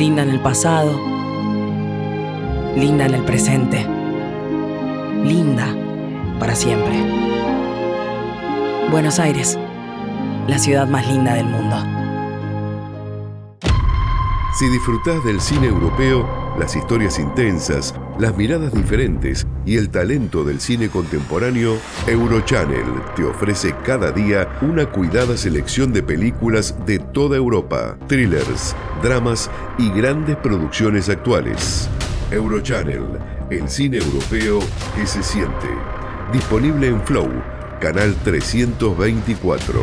Linda en el pasado, linda en el presente, linda para siempre. Buenos Aires, la ciudad más linda del mundo. Si disfrutás del cine europeo, las historias intensas, las miradas diferentes y el talento del cine contemporáneo, Eurochannel te ofrece cada día una cuidada selección de películas de toda Europa, thrillers, dramas y grandes producciones actuales. Eurochannel, el cine europeo que se siente. Disponible en Flow, canal 324.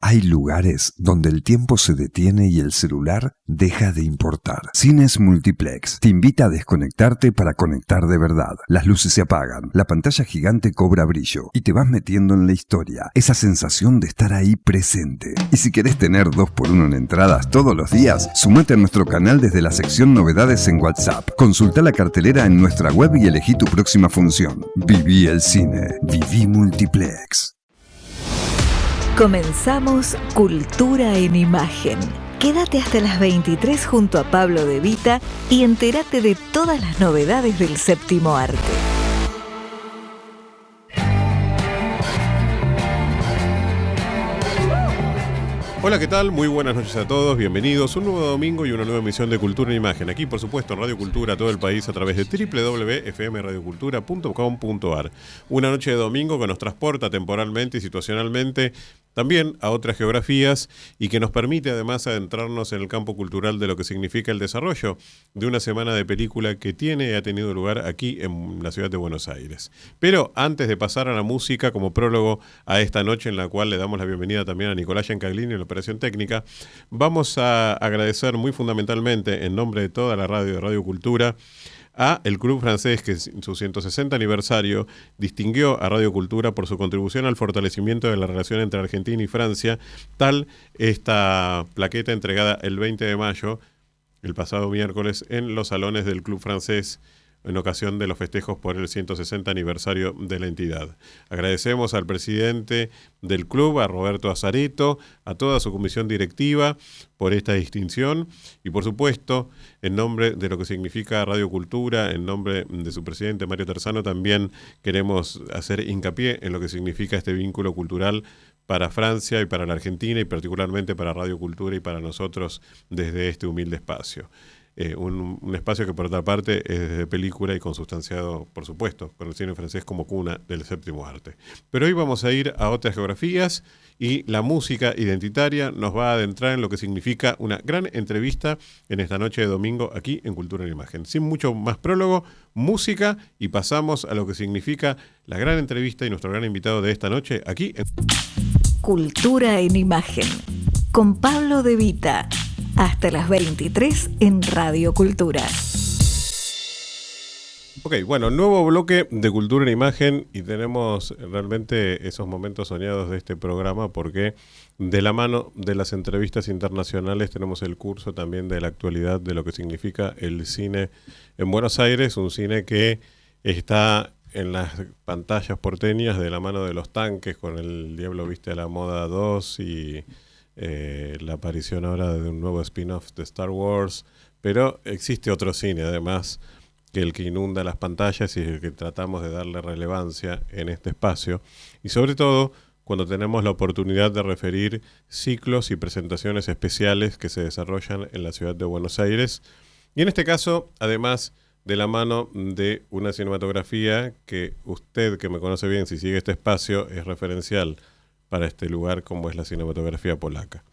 Hay lugares donde el tiempo se detiene y el celular deja de importar. Cines Multiplex te invita a desconectarte para conectar de verdad. Las luces se apagan, la pantalla gigante cobra brillo y te vas metiendo en la historia. Esa sensación de estar ahí presente. Y si querés tener 2x1 en entradas todos los días, sumate a nuestro canal desde la sección Novedades en WhatsApp. Consulta la cartelera en nuestra web y elegí tu próxima función. Viví el cine. Viví Multiplex. Comenzamos Cultura en Imagen. Quédate hasta las 23 junto a Pablo De Vita y entérate de todas las novedades del séptimo arte. Hola, ¿qué tal? Muy buenas noches a todos, bienvenidos. Un nuevo domingo y una nueva emisión de Cultura en Imagen. Aquí, por supuesto, en Radio Cultura, todo el país a través de www.fmradiocultura.com.ar. Una noche de domingo que nos transporta temporalmente y situacionalmente también a otras geografías y que nos permite además adentrarnos en el campo cultural de lo que significa el desarrollo de una semana de película que tiene y ha tenido lugar aquí en la ciudad de Buenos Aires. Pero antes de pasar a la música como prólogo a esta noche en la cual le damos la bienvenida también a Nicolás Giancaglini en la operación técnica, vamos a agradecer muy fundamentalmente en nombre de toda la radio de Radio Cultura a el Club Francés, que en su 160 aniversario distinguió a Radio Cultura por su contribución al fortalecimiento de la relación entre Argentina y Francia, tal esta plaqueta entregada el 20 de mayo, el pasado miércoles, en los salones del Club Francés, en ocasión de los festejos por el 160 aniversario de la entidad. Agradecemos al presidente del club, a Roberto Azareto, a toda su comisión directiva por esta distinción y, por supuesto, en nombre de lo que significa Radio Cultura, en nombre de su presidente Mario Terzano, también queremos hacer hincapié en lo que significa este vínculo cultural para Francia y para la Argentina y particularmente para Radio Cultura y para nosotros desde este humilde espacio. Un espacio que por otra parte es de película y consustanciado, por supuesto, con el cine francés como cuna del séptimo arte. Pero hoy vamos a ir a otras geografías y la música identitaria nos va a adentrar en lo que significa una gran entrevista en esta noche de domingo aquí en Cultura en Imagen. Sin mucho más prólogo, música y pasamos a lo que significa la gran entrevista y nuestro gran invitado de esta noche aquí en Cultura en Imagen con Pablo De Vita. Hasta las 23 en Radio Cultura. Ok, bueno, nuevo bloque de Cultura en Imagen y tenemos realmente esos momentos soñados de este programa porque de la mano de las entrevistas internacionales tenemos el curso también de la actualidad de lo que significa el cine en Buenos Aires, un cine que está en las pantallas porteñas de la mano de los tanques con El Diablo Viste a la Moda 2 y la aparición ahora de un nuevo spin-off de Star Wars, pero existe otro cine además que el que inunda las pantallas y el que tratamos de darle relevancia en este espacio y sobre todo cuando tenemos la oportunidad de referir ciclos y presentaciones especiales que se desarrollan en la ciudad de Buenos Aires y en este caso además de la mano de una cinematografía que usted que me conoce bien si sigue este espacio es referencial para este lugar como es la cinematografía polaca.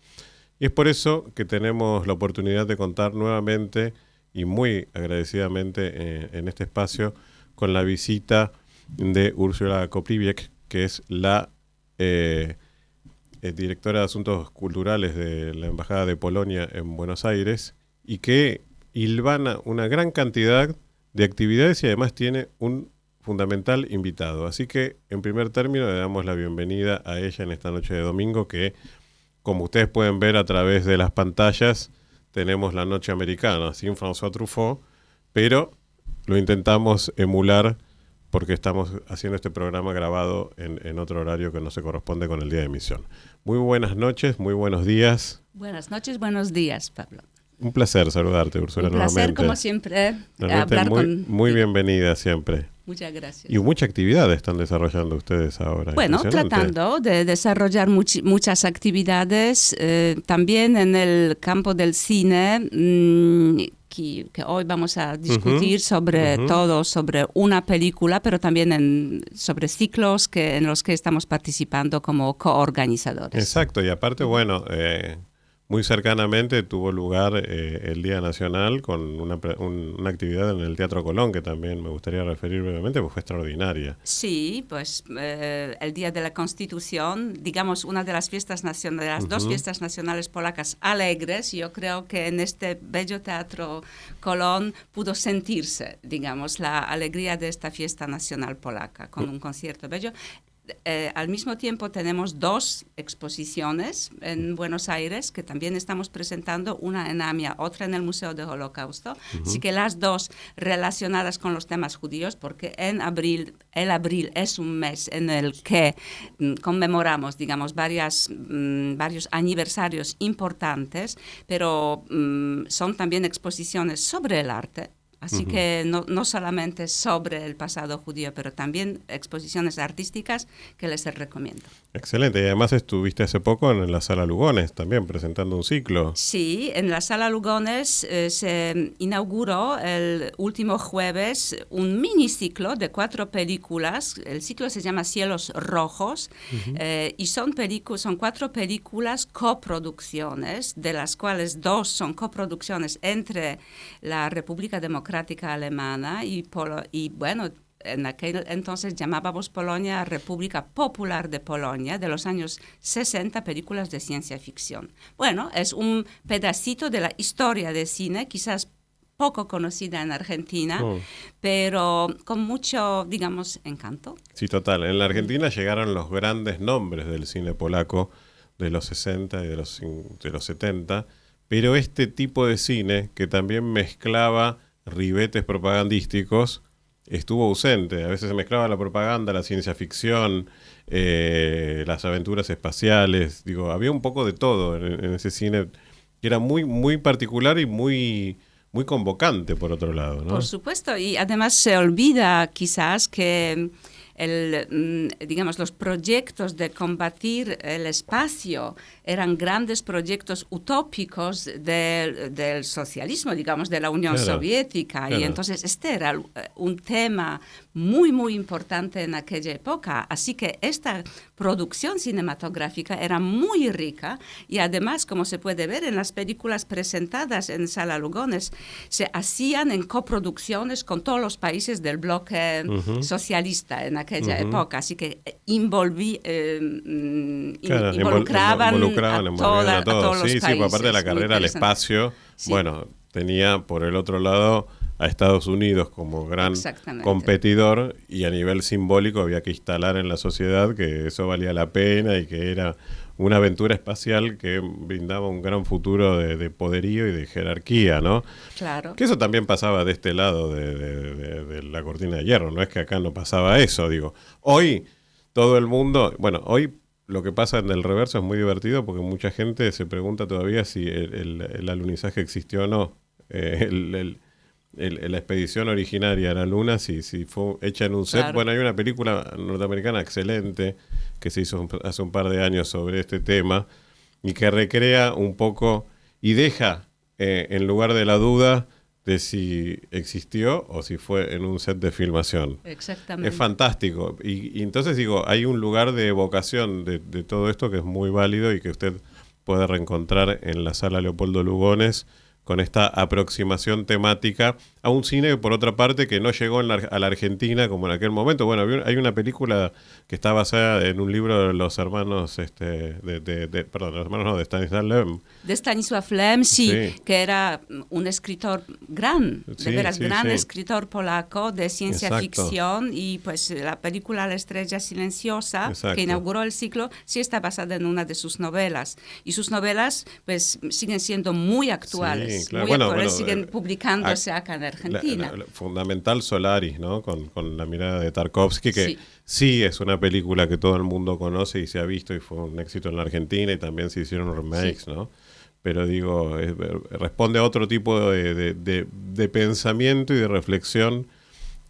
Y es por eso que tenemos la oportunidad de contar nuevamente y muy agradecidamente en este espacio con la visita de Úrsula Kopriviec, que es la directora de Asuntos Culturales de la Embajada de Polonia en Buenos Aires y que hilvana una gran cantidad de actividades y además tiene un fundamental invitado. Así que, en primer término, le damos la bienvenida a ella en esta noche de domingo que, como ustedes pueden ver a través de las pantallas, tenemos la noche americana, sin François Truffaut, pero lo intentamos emular porque estamos haciendo este programa grabado en otro horario que no se corresponde con el día de emisión. Muy buenas noches, muy buenos días. Buenas noches, buenos días, Pablo. Un placer saludarte, Úrsula, nuevamente. Un placer, como siempre, hablar muy bienvenida siempre. Muchas gracias. Y mucha actividad están desarrollando ustedes ahora. Bueno, tratando de desarrollar muchas actividades, también en el campo del cine, que hoy vamos a discutir sobre todo sobre una película, pero también sobre ciclos en los que estamos participando como coorganizadores. Exacto, y aparte, bueno, muy cercanamente tuvo lugar el Día Nacional con una actividad en el Teatro Colón, que también me gustaría referir brevemente, porque fue extraordinaria. Sí, pues el Día de la Constitución, digamos, una de las fiestas nacionales, de las dos fiestas nacionales polacas alegres. Yo creo que en este bello Teatro Colón pudo sentirse, digamos, la alegría de esta fiesta nacional polaca, con un concierto bello. Al mismo tiempo tenemos dos exposiciones en Buenos Aires que también estamos presentando, una en AMIA, otra en el Museo del Holocausto, así que las dos relacionadas con los temas judíos, porque el abril es un mes en el que conmemoramos, digamos, varios aniversarios importantes, pero son también exposiciones sobre el arte. Así que no solamente sobre el pasado judío, pero también exposiciones artísticas que les recomiendo. Excelente. Y además estuviste hace poco en la Sala Lugones también presentando un ciclo. Sí, en la Sala Lugones se inauguró el último jueves un miniciclo de 4 películas. El ciclo se llama Cielos Rojos y son 4 películas coproducciones, de las cuales 2 son coproducciones entre la República Democrática Alemana y bueno, en aquel entonces llamábamos Polonia República Popular de Polonia, de los años 60, películas de ciencia ficción. Bueno, es un pedacito de la historia del cine, quizás poco conocida en Argentina, pero con mucho, digamos, encanto. Sí, total. En la Argentina llegaron los grandes nombres del cine polaco de los 60 y de los 70, pero este tipo de cine, que también mezclaba ribetes propagandísticos, estuvo ausente. A veces se mezclaba la propaganda, la ciencia ficción, las aventuras espaciales. Digo, había un poco de todo en ese cine que era muy, muy particular y muy, muy convocante, por otro lado, ¿no? Por supuesto, y además se olvida quizás que digamos, los proyectos de combatir el espacio eran grandes proyectos utópicos del socialismo, digamos, de la Unión Soviética. Claro. Y entonces este era un tema muy, muy importante en aquella época. Así que esta producción cinematográfica era muy rica y además, como se puede ver en las películas presentadas en Sala Lugones, se hacían en coproducciones con todos los países del bloque socialista en aquella época. Así que involucraban a todos los países. Sí, por parte de la carrera al espacio, bueno, tenía por el otro lado a Estados Unidos como gran competidor, y a nivel simbólico había que instalar en la sociedad que eso valía la pena y que era una aventura espacial que brindaba un gran futuro de poderío y de jerarquía, ¿no? Claro. Que eso también pasaba de este lado de la cortina de hierro, no es que acá no pasaba eso, digo. Hoy todo el mundo, bueno, hoy lo que pasa en el reverso es muy divertido porque mucha gente se pregunta todavía si el alunizaje existió o no. La expedición originaria a la Luna, si fue hecha en un set. Claro. Bueno, hay una película norteamericana excelente que se hizo hace un par de años sobre este tema y que recrea un poco y deja en lugar de la duda de si existió o si fue en un set de filmación. Exactamente. Es fantástico. Y entonces digo, hay un lugar de evocación de todo esto que es muy válido y que usted puede reencontrar en la Sala Leopoldo Lugones, con esta aproximación temática a un cine, por otra parte, que no llegó a la Argentina como en aquel momento. Bueno, hay una película que está basada en un libro de los hermanos, de Stanisław Lem. De Stanisław Lem, sí, que era un escritor gran escritor polaco de ciencia ficción, y pues la película La estrella silenciosa, que inauguró el ciclo, sí está basada en una de sus novelas. Y sus novelas pues siguen siendo muy actuales. claro. Muy siguen publicándose acá en Argentina. Fundamental Solaris, ¿no? Con la mirada de Tarkovsky, que sí es una película que todo el mundo conoce y se ha visto y fue un éxito en la Argentina y también se hicieron remakes, ¿no? Pero digo, responde a otro tipo de pensamiento y de reflexión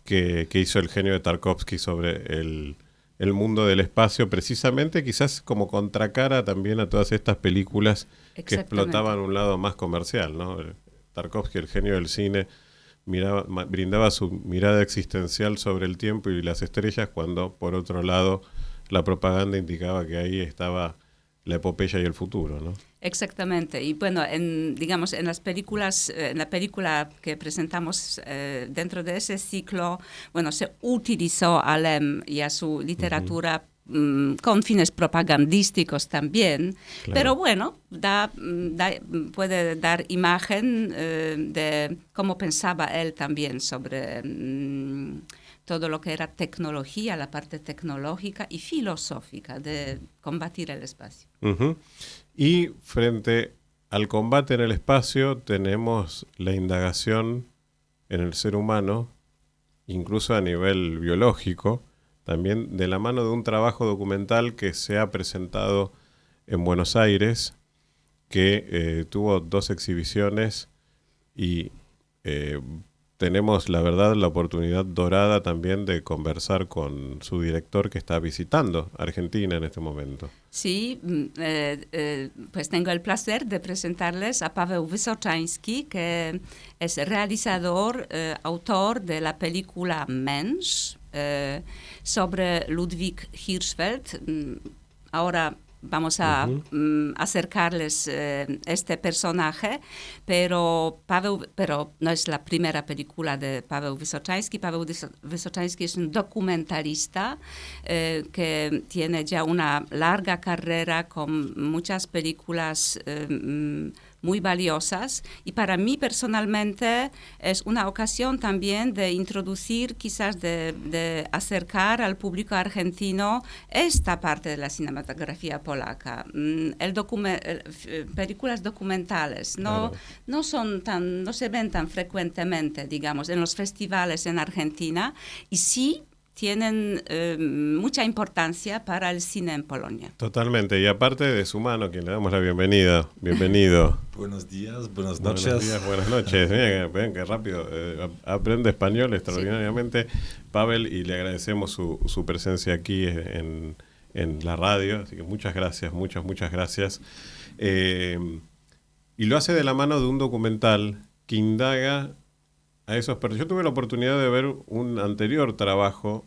que hizo el genio de Tarkovsky sobre el mundo del espacio, precisamente quizás como contracara también a todas estas películas que explotaban un lado más comercial, ¿no? Tarkovsky, el genio del cine, brindaba su mirada existencial sobre el tiempo y las estrellas, cuando por otro lado la propaganda indicaba que ahí estaba la epopeya y el futuro, ¿no? Exactamente. Y bueno, digamos, en las películas, en la película que presentamos dentro de ese ciclo, bueno, se utilizó a Lem y a su literatura con fines propagandísticos también, claro. Pero bueno, puede dar imagen de cómo pensaba él también sobre todo lo que era tecnología, la parte tecnológica y filosófica de combatir el espacio. Uh-huh. Y frente al combate en el espacio tenemos la indagación en el ser humano, incluso a nivel biológico, también de la mano de un trabajo documental que se ha presentado en Buenos Aires, que tuvo 2 exhibiciones y tenemos, la verdad, la oportunidad dorada también de conversar con su director que está visitando Argentina en este momento. Sí, pues tengo el placer de presentarles a Paweł Wysoczański, que es realizador, autor de la película Mensch, sobre Ludwig Hirschfeld. Ahora vamos a acercarles este personaje, pero no es la primera película de Paweł Wysoczański. Paweł Wysoczański es un documentalista que tiene ya una larga carrera con muchas películas muy valiosas, y para mí personalmente es una ocasión también de introducir, quizás de acercar al público argentino esta parte de la cinematografía polaca. Películas documentales no se ven tan frecuentemente, digamos, en los festivales en Argentina, y sí tienen mucha importancia para el cine en Polonia. Totalmente, y aparte de su mano, quien le damos la bienvenida. Bienvenido. Buenos días, buenas noches. Buenos días, buenas noches. Ven qué rápido. Aprende español extraordinariamente, sí. Paweł, y le agradecemos su presencia aquí en la radio. Así que muchas gracias, muchas gracias. Y lo hace de la mano de un documental que indaga a esos personajes. Yo tuve la oportunidad de ver un anterior trabajo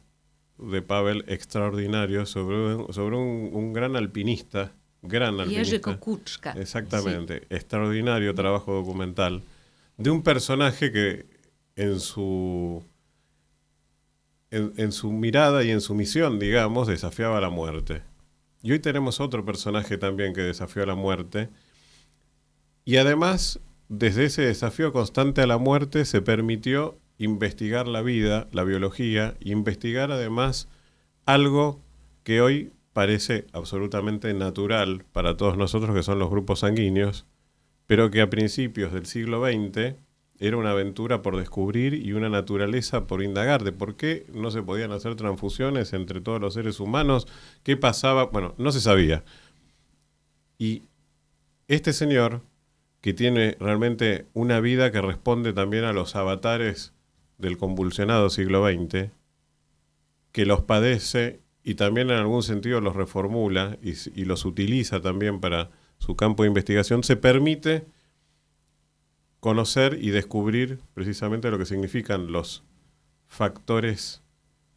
de Paweł extraordinario sobre un gran alpinista. Jerzy Kukuczka. Exactamente, sí. Extraordinario trabajo documental de un personaje que en su mirada y en su misión, digamos, desafiaba la muerte. Y hoy tenemos otro personaje también que desafió a la muerte, y además, desde ese desafío constante a la muerte, se permitió investigar la vida, la biología, e investigar además algo que hoy parece absolutamente natural para todos nosotros, que son los grupos sanguíneos, pero que a principios del siglo XX era una aventura por descubrir y una naturaleza por indagar de por qué no se podían hacer transfusiones entre todos los seres humanos, qué pasaba, bueno, no se sabía. Y este señor, que tiene realmente una vida que responde también a los avatares del convulsionado siglo XX, que los padece y también en algún sentido los reformula y los utiliza también para su campo de investigación, se permite conocer y descubrir precisamente lo que significan los factores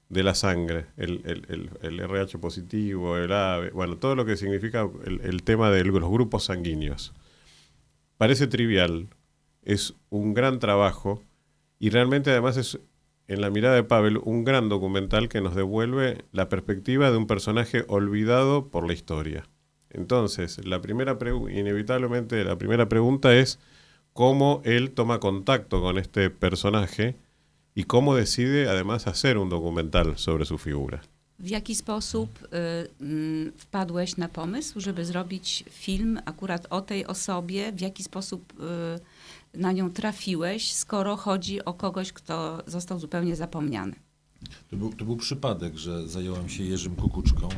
de la sangre, el RH positivo, el AB, bueno, todo lo que significa el tema de los grupos sanguíneos. Parece trivial, es un gran trabajo y realmente además es, en la mirada de Paweł, un gran documental que nos devuelve la perspectiva de un personaje olvidado por la historia. Entonces, inevitablemente la primera pregunta es cómo él toma contacto con este personaje y cómo decide además hacer un documental sobre su figura. W jaki sposób wpadłeś na pomysł, żeby zrobić film akurat o tej osobie? W jaki sposób na nią trafiłeś, skoro chodzi o kogoś, kto został zupełnie zapomniany? To był przypadek, że zająłem się Jerzym Kukuczką.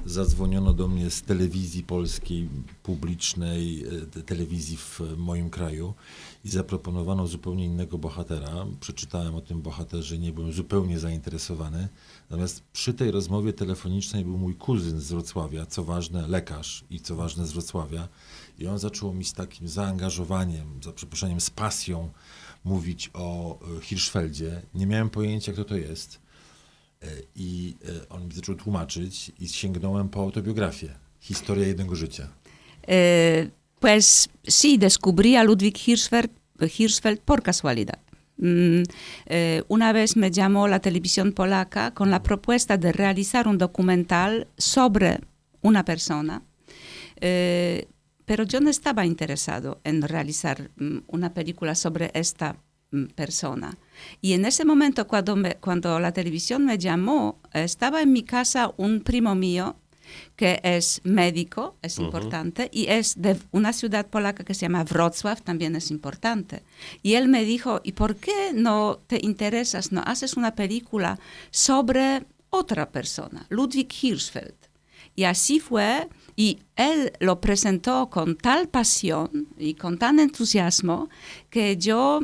Zadzwoniono do mnie z telewizji polskiej, publicznej, telewizji w moim kraju i zaproponowano zupełnie innego bohatera. Przeczytałem o tym bohaterze, nie byłem zupełnie zainteresowany. Natomiast przy tej rozmowie telefonicznej był mój kuzyn z Wrocławia, co ważne lekarz i co ważne z Wrocławia. I on zaczął mi z takim zaangażowaniem, za przeproszeniem, z pasją mówić o Hirschfeldzie. Nie miałem pojęcia, kto to jest. I on mi zaczął tłumaczyć i sięgnąłem po autobiografię. Historia jednego życia. Pues sí, descubrí a Ludwig Hirschfeld por casualidad. Una vez me llamó la televisión polaca con la propuesta de realizar un documental sobre una persona, pero yo no estaba interesado en realizar una película sobre esta persona. Y en ese momento, cuando la televisión me llamó, estaba en mi casa un primo mío que es médico, es importante, y es de una ciudad polaca que se llama Wrocław, también es importante. Y él me dijo, ¿y por qué no te interesas, no haces una película sobre otra persona, Ludwig Hirschfeld? Y así fue, y él lo presentó con tal pasión y con tan entusiasmo que yo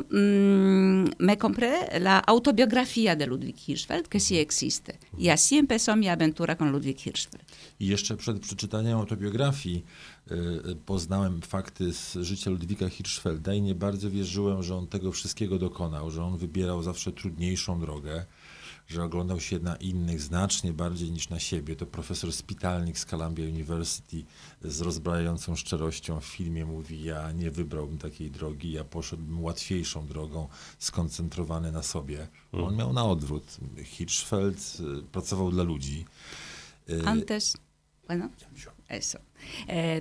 me compré la autobiografía de Ludwig Hirschfeld, que sí existe. Y así empezó mi aventura con Ludwig Hirschfeld. I jeszcze przed przeczytaniem autobiografii poznałem fakty z życia Ludwika Hirschfelda i nie bardzo wierzyłem, że on tego wszystkiego dokonał, że on wybierał zawsze trudniejszą drogę, że oglądał się na innych znacznie bardziej niż na siebie. To profesor Spitalnik z Columbia University z rozbrajającą szczerością w filmie mówi, ja nie wybrałbym takiej drogi, ja poszedłbym łatwiejszą drogą, skoncentrowany na sobie. On miał na odwrót. Hirschfeld pracował dla ludzi. Antes, bueno, eso.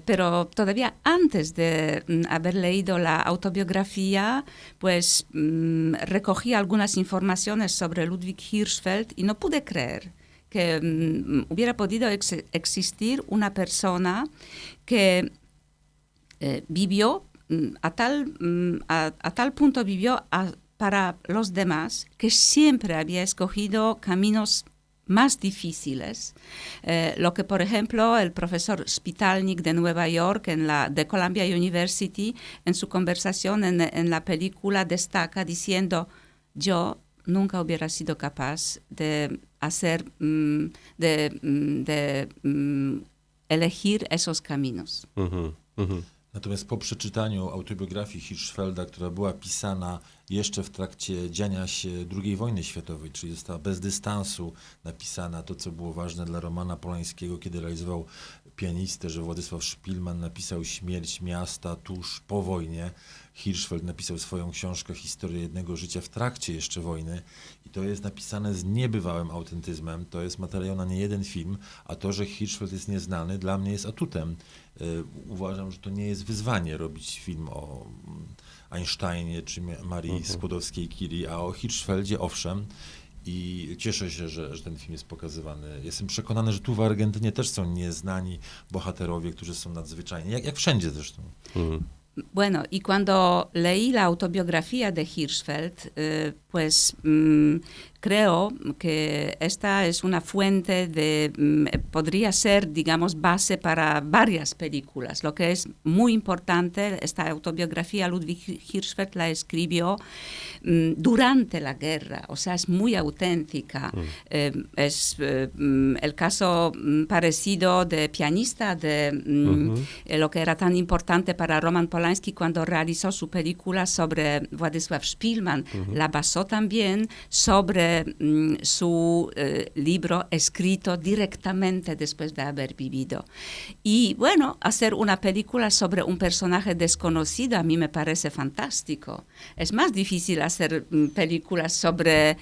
Pero todavía antes de haber leído la autobiografía, pues recogí algunas informaciones sobre Ludwig Hirschfeld y no pude creer que hubiera podido existir una persona que vivió a tal punto vivió para los demás, que siempre había escogido caminos más difíciles, lo que por ejemplo el profesor Spitalnik de Nueva York de Columbia University en su conversación en la película destaca diciendo, yo nunca hubiera sido capaz de hacer, elegir esos caminos. Natomiast po przeczytaniu autobiografii Hirschfelda, która była pisana jeszcze w trakcie dziania się II wojny światowej, czyli została bez dystansu napisana, to co było ważne dla Romana Polańskiego, kiedy realizował Pianistę, że Władysław Szpilman napisał Śmierć miasta tuż po wojnie. Hirschfeld napisał swoją książkę Historia jednego życia w trakcie jeszcze wojny i to jest napisane z niebywałym autentyzmem. To jest materiał na niejeden film, a to, że Hirschfeld jest nieznany, dla mnie jest atutem. Uważam, że to nie jest wyzwanie robić film o Einsteinie czy Marii Skłodowskiej-Curie, a o Hirschfeldzie owszem. I cieszę się, że ten film jest pokazywany. Jestem przekonany, że tu w Argentynie też są nieznani bohaterowie, którzy są nadzwyczajni, jak wszędzie zresztą. Bueno, y cuando leí la autobiografía de Hirschfeld, pues creo que esta es una fuente podría ser, digamos, base para varias películas. Lo que es muy importante, esta autobiografía Ludwig Hirschfeld la escribió durante la guerra, o sea, es muy auténtica. Es el caso parecido de Pianista, lo que era tan importante para Roman Polanski cuando realizó su película sobre Władysław Szpilman. La basó también sobre su libro escrito directamente después de haber vivido. Y bueno, hacer una película sobre un personaje desconocido a mí me parece fantástico. Es más difícil hacer películas sobre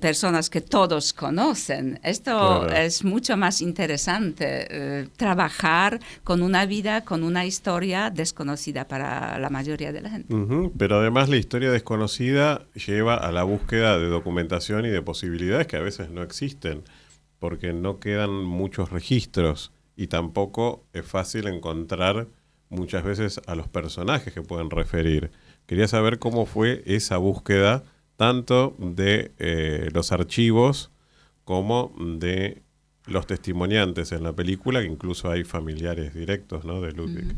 personas que todos conocen. Esto es mucho más interesante, trabajar con una vida, con una historia desconocida para la mayoría de la gente. Pero además la historia desconocida lleva a la búsqueda de documentación y de posibilidades que a veces no existen. porque no quedan muchos registros y tampoco es fácil encontrar muchas veces a los personajes que pueden referir. Quería saber cómo fue esa búsqueda tanto de los archivos como de los testimoniantes en la película, que incluso hay familiares directos, ¿no?, de Ludwig.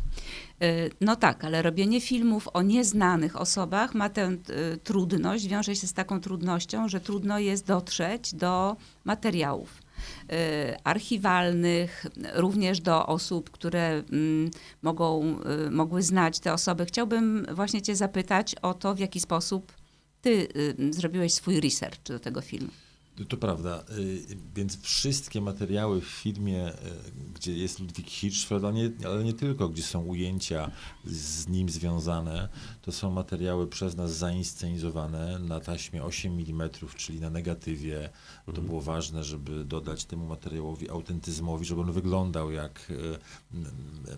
No tak, ale robienie filmów o nieznanych osobach ma tę trudność, wiąże się z taką trudnością, że trudno jest dotrzeć do materiałów archiwalnych, również do osób, które mogły znać te osoby. Chciałbym właśnie cię zapytać o to, w jaki sposób ty zrobiłeś swój research do tego filmu. To prawda, więc wszystkie materiały w filmie, gdzie jest Ludwig Hirschfeld, ale nie tylko, gdzie są ujęcia z nim związane, to są materiały przez nas zainscenizowane na taśmie 8 mm, czyli na negatywie. To było ważne, żeby dodać temu materiałowi autentyzmowi, żeby on wyglądał jak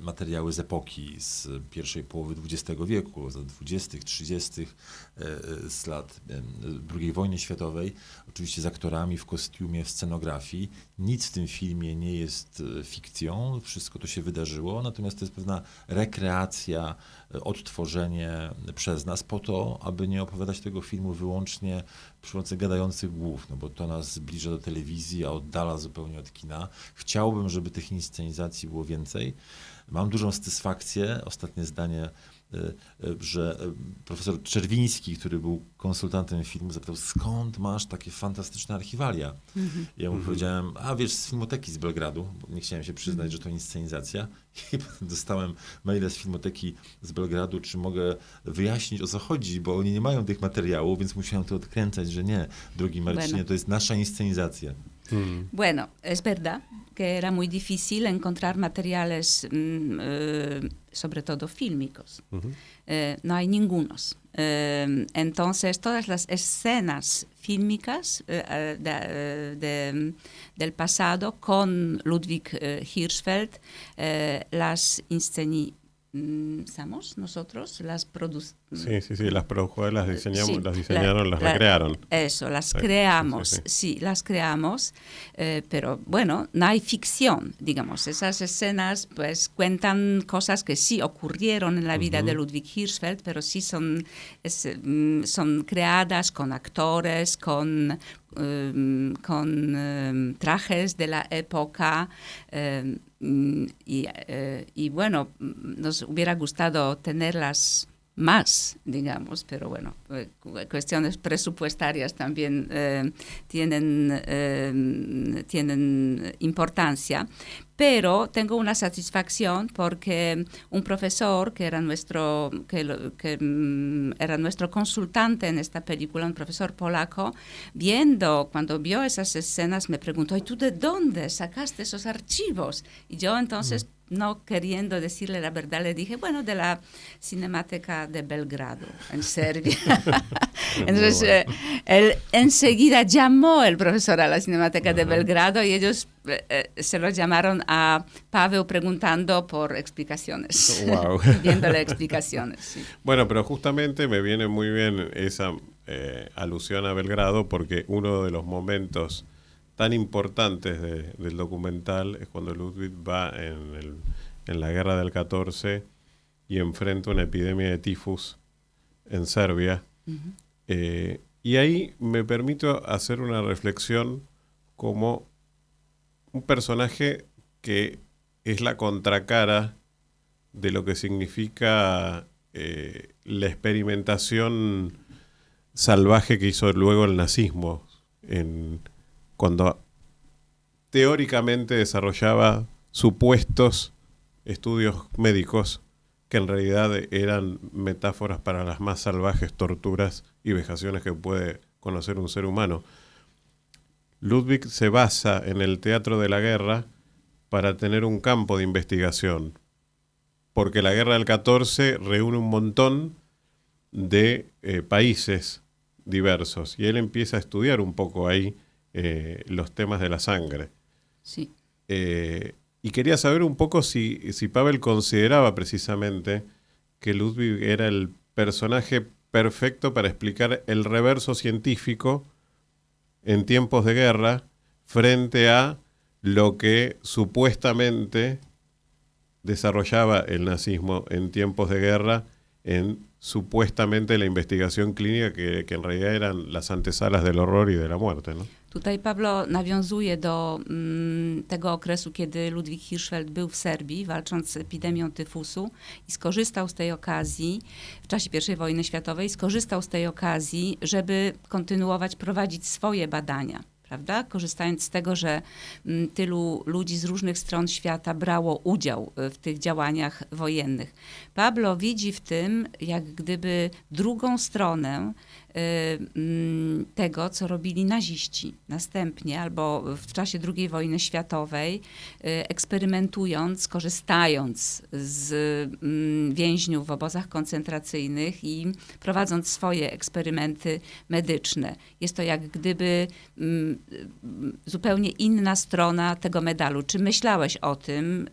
materiały z epoki z pierwszej połowy XX wieku, z 20., 30., z lat II wojny światowej. Oczywiście z aktorami w kostiumie, w scenografii. Nic w tym filmie nie jest fikcją, wszystko to się wydarzyło, natomiast to jest pewna rekreacja, odtworzenie przez nas po to, aby nie opowiadać tego filmu wyłącznie przy pomocy gadających głów, no bo to nas zbliża do telewizji, a oddala zupełnie od kina. Chciałbym, żeby tych inscenizacji było więcej. Mam dużą satysfakcję, ostatnie zdanie, że profesor Czerwiński, który był konsultantem filmu, zapytał, skąd masz takie fantastyczne archiwalia? Ja mu powiedziałem, a wiesz, z Filmoteki z Belgradu, bo nie chciałem się przyznać, że to inscenizacja. I potem dostałem maile z Filmoteki z Belgradu, czy mogę wyjaśnić, o co chodzi, bo oni nie mają tych materiałów, więc musiałem to odkręcać, że nie, drogi Marcinie, to jest nasza inscenizacja. Bueno, es verdad que era muy difícil encontrar materiales, sobre todo fílmicos. No hay ningunos. Entonces, todas las escenas fílmicas del pasado con Ludwig Hirschfeld las inscenizamos nosotros, las Sí, las produjo, las diseñamos, sí, las diseñaron, las recrearon. Eso, las creamos, sí, las creamos, pero bueno, no hay ficción, digamos. Esas escenas pues cuentan cosas que sí ocurrieron en la vida de Ludwig Hirschfeld, pero sí son creadas con actores, con trajes de la época, y bueno, nos hubiera gustado tenerlas más, digamos, pero bueno, cuestiones presupuestarias también tienen importancia. Pero tengo una satisfacción porque un profesor que era nuestro consultante en esta película, un profesor polaco, cuando vio esas escenas me preguntó, ¿y tú de dónde sacaste esos archivos? Y yo entonces, no queriendo decirle la verdad, le dije, bueno, de la Cinemateca de Belgrado, en Serbia. Entonces, él enseguida llamó el profesor a la Cinemateca de Belgrado y ellos se lo llamaron a Paweł preguntando por explicaciones, Wow. pidiéndole explicaciones. Sí. Bueno, pero justamente me viene muy bien esa alusión a Belgrado, porque uno de los momentos tan importantes del documental es cuando Ludwig va en la guerra del 14 y enfrenta una epidemia de tifus en Serbia. Y ahí me permito hacer una reflexión como un personaje que es la contracara de lo que significa la experimentación salvaje que hizo luego el nazismo, cuando teóricamente desarrollaba supuestos estudios médicos que en realidad eran metáforas para las más salvajes torturas y vejaciones que puede conocer un ser humano. Ludwig se basa en el teatro de la guerra para tener un campo de investigación, porque la guerra del 14 reúne un montón de países diversos y él empieza a estudiar un poco ahí los temas de la sangre. Sí. Y quería saber un poco si Paweł consideraba precisamente que Ludwig era el personaje perfecto para explicar el reverso científico en tiempos de guerra frente a lo que supuestamente desarrollaba el nazismo en tiempos de guerra, en supuestamente la investigación clínica que en realidad eran las antesalas del horror y de la muerte, ¿no? Tutaj Pablo nawiązuje do tego okresu, kiedy Ludwik Hirschfeld był w Serbii, walcząc z epidemią tyfusu i skorzystał z tej okazji, w czasie I wojny światowej, skorzystał z tej okazji, żeby kontynuować, prowadzić swoje badania. Prawda? Korzystając z tego, że tylu ludzi z różnych stron świata brało udział w tych działaniach wojennych. Pablo widzi w tym jak gdyby drugą stronę tego, co robili naziści następnie albo w czasie II wojny światowej, eksperymentując, korzystając z więźniów w obozach koncentracyjnych i prowadząc swoje eksperymenty medyczne. Jest to jak gdyby zupełnie inna strona tego medalu. Czy myślałeś o tym,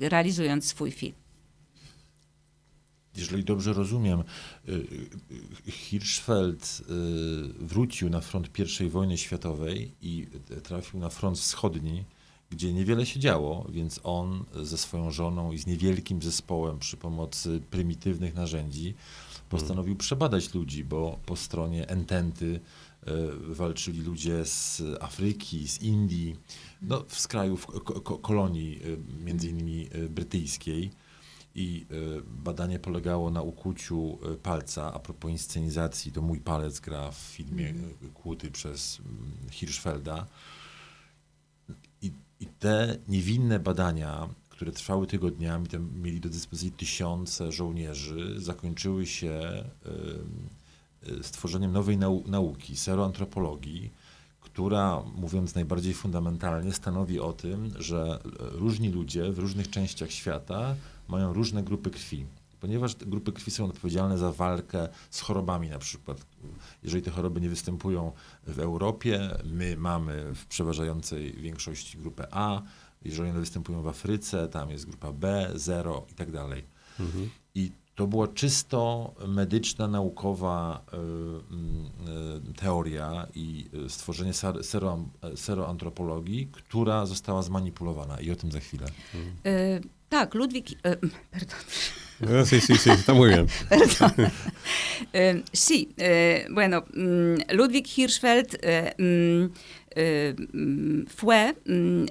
realizując swój film? Jeżeli dobrze rozumiem, Hirschfeld wrócił na front I wojny światowej i trafił na front wschodni, gdzie niewiele się działo, więc on ze swoją żoną i z niewielkim zespołem przy pomocy prymitywnych narzędzi postanowił przebadać ludzi, bo po stronie Ententy walczyli ludzie z Afryki, z Indii, no, z krajów kolonii, między innymi brytyjskiej. I badanie polegało na ukuciu palca. A propos inscenizacji, to mój palec gra w filmie kłuty przez Hirschfelda. I te niewinne badania, które trwały tygodniami, tam mieli do dyspozycji tysiące żołnierzy, zakończyły się stworzeniem nowej nauki, seroantropologii, która, mówiąc najbardziej fundamentalnie, stanowi o tym, że różni ludzie w różnych częściach świata mają różne grupy krwi. Ponieważ te grupy krwi są odpowiedzialne za walkę z chorobami na przykład. Jeżeli te choroby nie występują w Europie, my mamy w przeważającej większości grupę A. Jeżeli one występują w Afryce, tam jest grupa B, 0 i tak dalej. I to była czysto medyczna, naukowa teoria i stworzenie seroantropologii, która została zmanipulowana. I o tym za chwilę. Tak, Ludwik... perdón. No, sí, está muy bien. Perdón. Sí, bueno, Ludwik Hirschfeld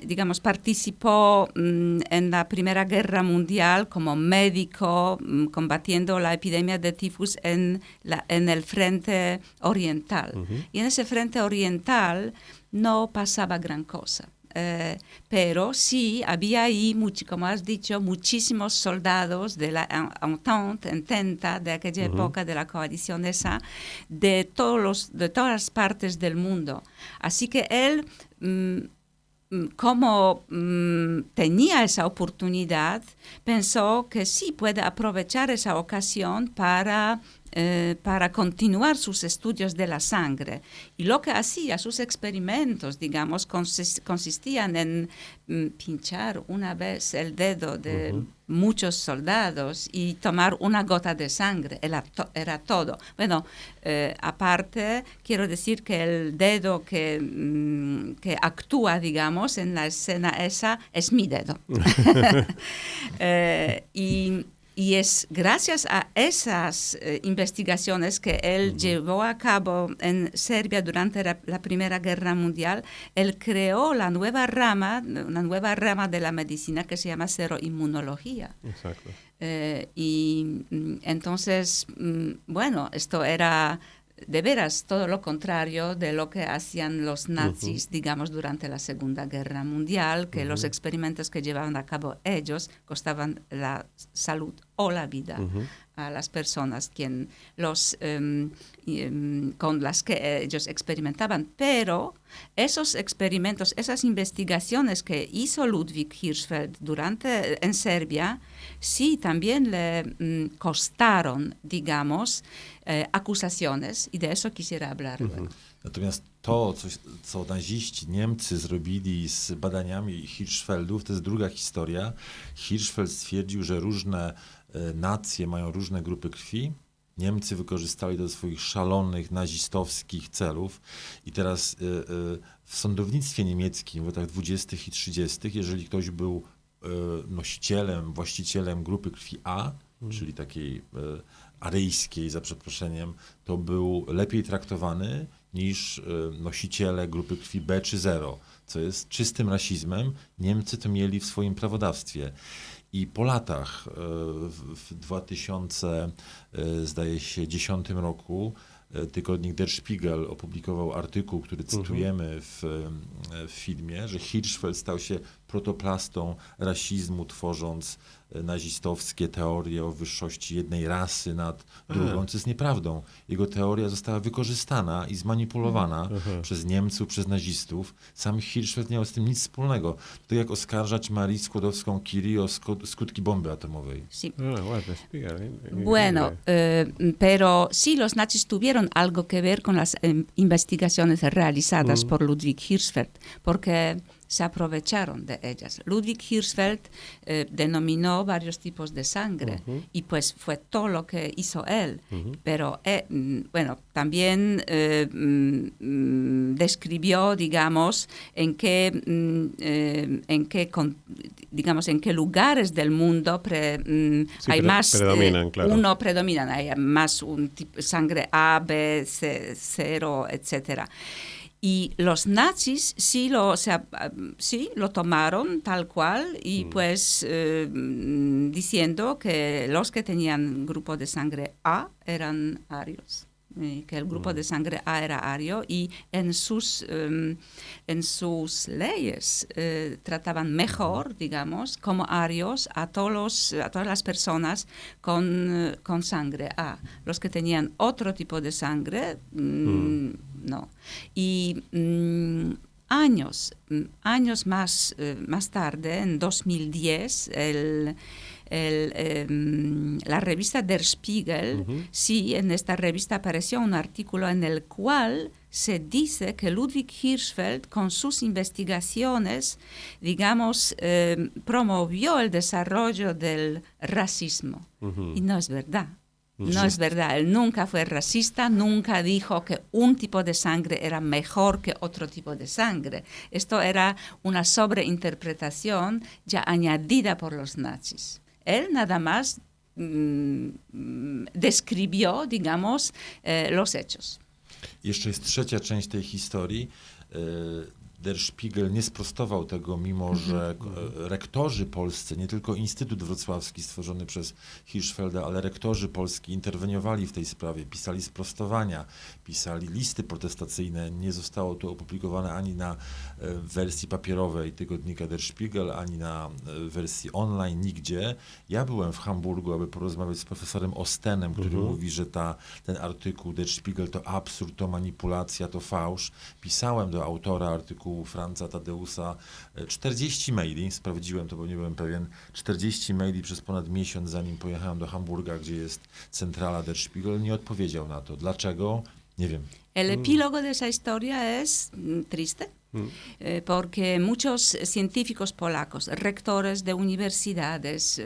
digamos, participó en la Primera Guerra Mundial como médico combatiendo la epidemia de tifus en el frente oriental. Y en ese frente oriental no pasaba gran cosa. Pero sí había ahí, como has dicho, muchísimos soldados de la Entente, de aquella época de la coalición esa, de todas las partes del mundo. Así que él, como tenía esa oportunidad, pensó que sí puede aprovechar esa ocasión para continuar sus estudios de la sangre. Y lo que hacía, sus experimentos, digamos, consistían en pinchar una vez el dedo de muchos soldados y tomar una gota de sangre. Era todo. Bueno, aparte, quiero decir que el dedo que actúa, digamos, en la escena esa es mi dedo. Y es gracias a esas investigaciones que él llevó a cabo en Serbia durante la Primera Guerra Mundial, él creó una nueva rama de la medicina que se llama seroinmunología. Exacto. Y entonces, bueno, esto era de veras todo lo contrario de lo que hacían los nazis, digamos, durante la Segunda Guerra Mundial, que los experimentos que llevaban a cabo ellos costaban la salud o la vida a las personas con las que ellos experimentaban. Pero esos experimentos, esas investigaciones que hizo Ludwik Hirschfeld en Serbia, sí también le costaron, digamos, acusaciones, y de eso quisiera hablar luego. Natomiast to, co naziści, Niemcy zrobili z badaniami Hirschfeldów, to jest druga historia. Hirschfeld stwierdził, że różne nacje mają różne grupy krwi. Niemcy wykorzystali do swoich szalonych, nazistowskich celów i teraz w w sądownictwie niemieckim w latach 20. i 30., jeżeli ktoś był nosicielem, właścicielem grupy krwi A, czyli takiej aryjskiej, za przeproszeniem, to był lepiej traktowany niż nosiciele grupy krwi B czy 0, co jest czystym rasizmem. Niemcy to mieli w swoim prawodawstwie. I po latach, w 2010 roku, tygodnik Der Spiegel opublikował artykuł, który cytujemy w filmie, że Hirschfeld stał się protoplastą rasizmu, tworząc nazistowskie teorie o wyższości jednej rasy nad drugą, co jest nieprawdą. Jego teoria została wykorzystana i zmanipulowana przez Niemców, przez nazistów. Sam Hirschfeld nie miał z tym nic wspólnego. To jak oskarżać Marię Skłodowską-Curie o skutki bomby atomowej. Sí. Bueno, Bueno, pero sí, los nazis tuvieron algo que ver con las investigaciones realizadas por Ludwig Hirschfeld, porque se aprovecharon de ellas. Ludwig Hirschfeld denominó varios tipos de sangre y pues fue todo lo que hizo él. Pero bueno, también describió, digamos, en qué lugares del mundo hay más predominan, claro. Uno predominan, hay más un tipo sangre A, B, C, 0, etcétera. Y los nazis sí lo tomaron tal cual y pues diciendo que los que tenían grupo de sangre A eran arios, que el grupo de sangre A era ario y en sus leyes trataban mejor, digamos, como arios a todas las personas con sangre A. Los que tenían otro tipo de sangre, no. Y años más tarde, en 2010, la revista Der Spiegel, sí, en esta revista apareció un artículo en el cual se dice que Ludwig Hirschfeld, con sus investigaciones, digamos, promovió el desarrollo del racismo. Y no es verdad. No es verdad, él nunca fue racista, nunca dijo que un tipo de sangre era mejor que otro tipo de sangre. Esto era una sobreinterpretación ya añadida por los nazis. Él nada más describió, digamos, los hechos. Jeszcze jest trzecia część tej historii. Der Spiegel nie sprostował tego, mimo że rektorzy polscy, nie tylko Instytut Wrocławski stworzony przez Hirschfelda, ale rektorzy polski interweniowali w tej sprawie, pisali sprostowania, pisali listy protestacyjne. Nie zostało to opublikowane ani na wersji papierowej tygodnika Der Spiegel, ani na wersji online, nigdzie. Ja byłem w Hamburgu, aby porozmawiać z profesorem Ostenem, który mówi, że ten artykuł Der Spiegel to absurd, to manipulacja, to fałsz. Pisałem do autora artykułu Franza Tadeusa 40 maili, sprawdziłem to, bo nie byłem pewien, 40 maili przez ponad miesiąc, zanim pojechałem do Hamburga, gdzie jest centrala Der Spiegel, nie odpowiedział na to. Dlaczego? Nie wiem. El epílogo de esa historia es triste. Porque muchos científicos polacos, rectores de universidades,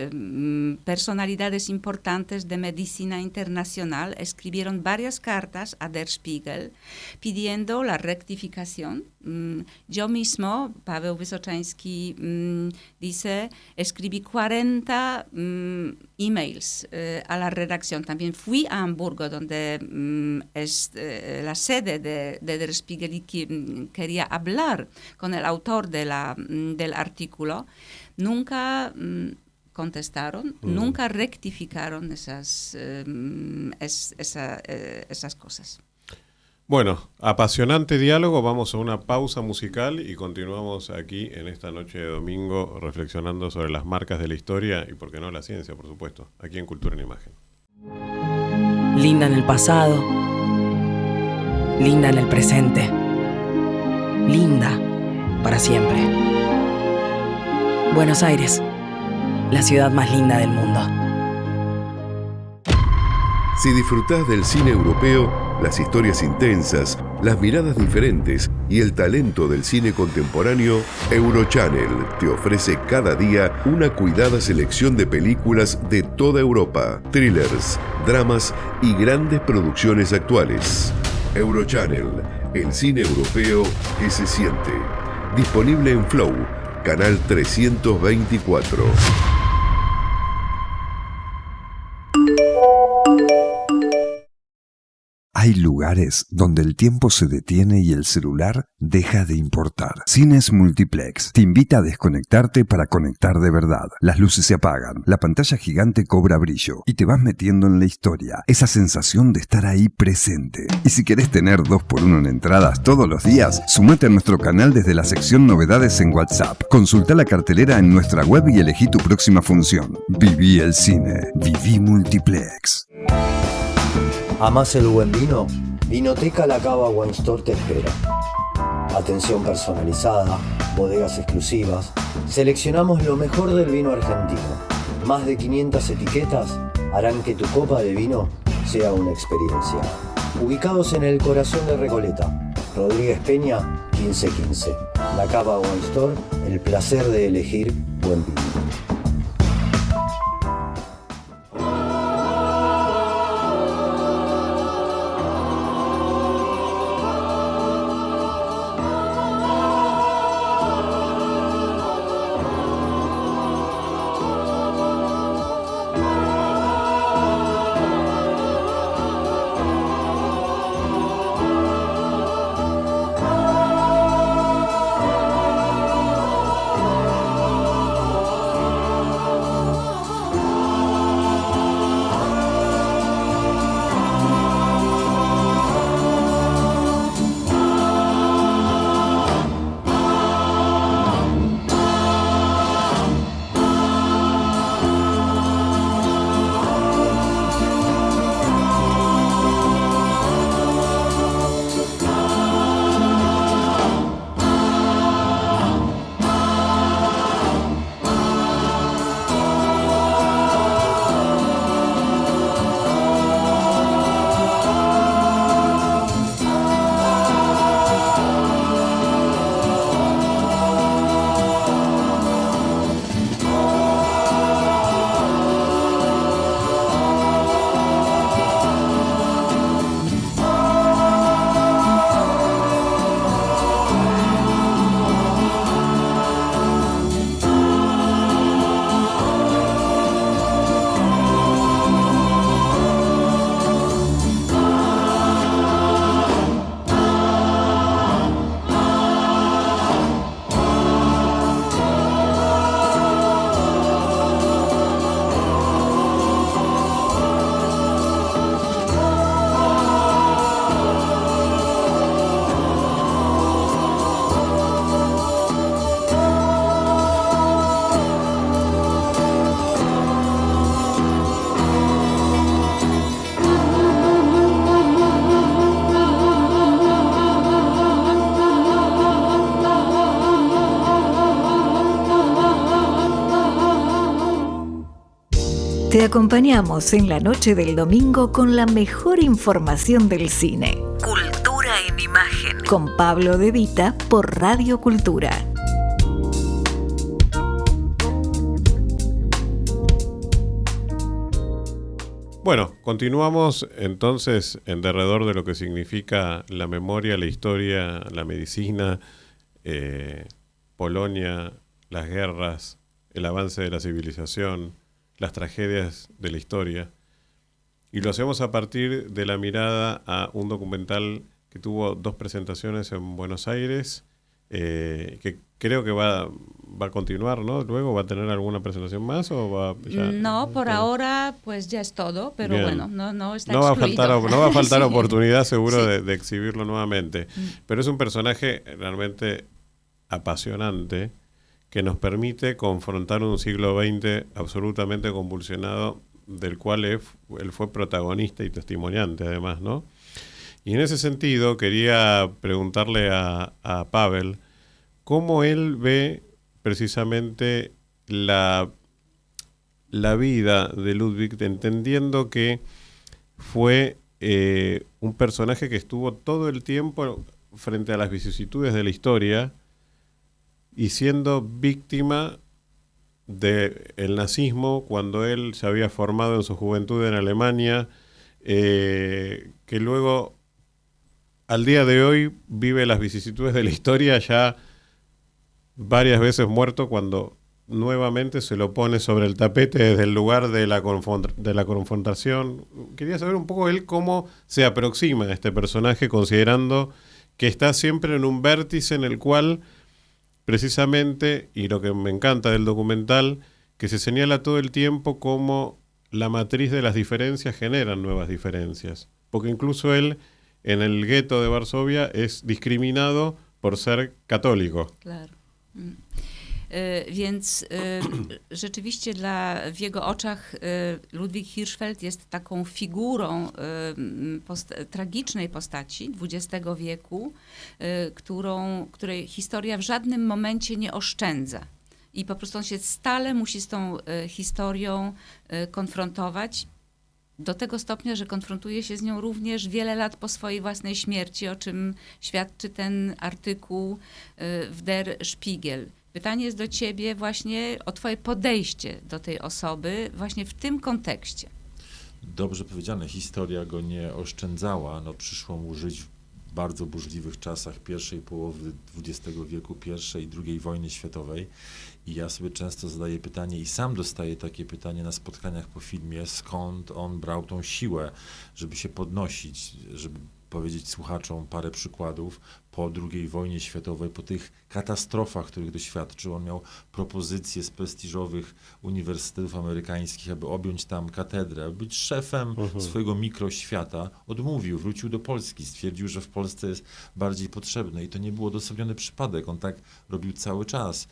personalidades importantes de medicina internacional escribieron varias cartas a Der Spiegel pidiendo la rectificación. Yo mismo, Paweł Wysoczański dice, escribí 40 emails a la redacción. También fui a Hamburgo, donde es la sede de Der Spiegel, y quería hablar con el autor del artículo. Nunca contestaron, nunca rectificaron esas cosas. Bueno, apasionante diálogo, vamos a una pausa musical y continuamos aquí en esta noche de domingo reflexionando sobre las marcas de la historia y, por qué no, la ciencia, por supuesto, aquí en Cultura en Imagen. Linda en el pasado, linda en el presente, linda para siempre. Buenos Aires, la ciudad más linda del mundo. Si disfrutás del cine europeo, las historias intensas, las miradas diferentes y el talento del cine contemporáneo, Eurochannel te ofrece cada día una cuidada selección de películas de toda Europa, thrillers, dramas y grandes producciones actuales. Eurochannel, El cine europeo que se siente. Disponible en Flow, canal 324. Hay lugares donde el tiempo se detiene y el celular deja de importar. Cines Multiplex te invita a desconectarte para conectar de verdad. Las luces se apagan, la pantalla gigante cobra brillo y te vas metiendo en la historia. Esa sensación de estar ahí presente. Y si querés tener 2x1 en entradas todos los días, sumate a nuestro canal desde la sección Novedades en WhatsApp. Consulta la cartelera en nuestra web y elegí tu próxima función. Viví el cine. Viví Multiplex. ¿Amás el buen vino? Vinoteca La Cava Wine Store te espera. Atención personalizada, bodegas exclusivas. Seleccionamos lo mejor del vino argentino. Más de 500 etiquetas harán que tu copa de vino sea una experiencia. Ubicados en el corazón de Recoleta, Rodríguez Peña, 1515. La Cava Wine Store, el placer de elegir buen vino. Te acompañamos en la noche del domingo con la mejor información del cine. Cultura en Imagen. Con Pablo De Vita por Radio Cultura. Bueno, continuamos entonces en derredor de lo que significa la memoria, la historia, la medicina, Polonia, las guerras, el avance de la civilización, las tragedias de la historia. Y lo hacemos a partir de la mirada a un documental que tuvo 2 presentaciones en Buenos Aires, que creo que va a continuar, ¿no? Luego, ¿va a tener alguna presentación más o va ya? No, por ahora pues ya es todo, pero Bien. bueno, no está No va a faltar Sí. oportunidad seguro Sí. de exhibirlo nuevamente. Pero es un personaje realmente apasionante que nos permite confrontar un siglo XX absolutamente convulsionado, del cual él fue protagonista y testimoniante además, ¿no? Y en ese sentido quería preguntarle a Pavel cómo él ve precisamente la vida de Ludwig, entendiendo que fue un personaje que estuvo todo el tiempo frente a las vicisitudes de la historia y siendo víctima del nazismo cuando él se había formado en su juventud en Alemania, que luego al día de hoy vive las vicisitudes de la historia, ya varias veces muerto, cuando nuevamente se lo pone sobre el tapete desde el lugar de la confrontación. Quería saber un poco él cómo se aproxima a este personaje, considerando que está siempre en un vértice en el cual, precisamente, y lo que me encanta del documental, que se señala todo el tiempo como la matriz de las diferencias generan nuevas diferencias. Porque incluso él, en el gueto de Varsovia, es discriminado por ser católico. Claro. Więc rzeczywiście w jego oczach Ludwig Hirschfeld jest taką figurą tragicznej postaci XX wieku, której historia w żadnym momencie nie oszczędza. I po prostu on się stale musi z tą historią konfrontować, do tego stopnia, że konfrontuje się z nią również wiele lat po swojej własnej śmierci, o czym świadczy ten artykuł w Der Spiegel. Pytanie jest do ciebie właśnie o twoje podejście do tej osoby właśnie w tym kontekście. Dobrze powiedziane, historia go nie oszczędzała. No, przyszło mu żyć w bardzo burzliwych czasach pierwszej połowy XX wieku, I i II wojny światowej. I ja sobie często zadaję pytanie i sam dostaję takie pytanie na spotkaniach po filmie, skąd on brał tą siłę, żeby się podnosić, żeby powiedzieć słuchaczom parę przykładów. Po II wojnie światowej, po tych katastrofach, których doświadczył, on miał propozycje z prestiżowych uniwersytetów amerykańskich, aby objąć tam katedrę, aby być szefem swojego mikroświata. Odmówił, wrócił do Polski, stwierdził, że w Polsce jest bardziej potrzebny i to nie był odosobniony przypadek. On tak robił cały czas.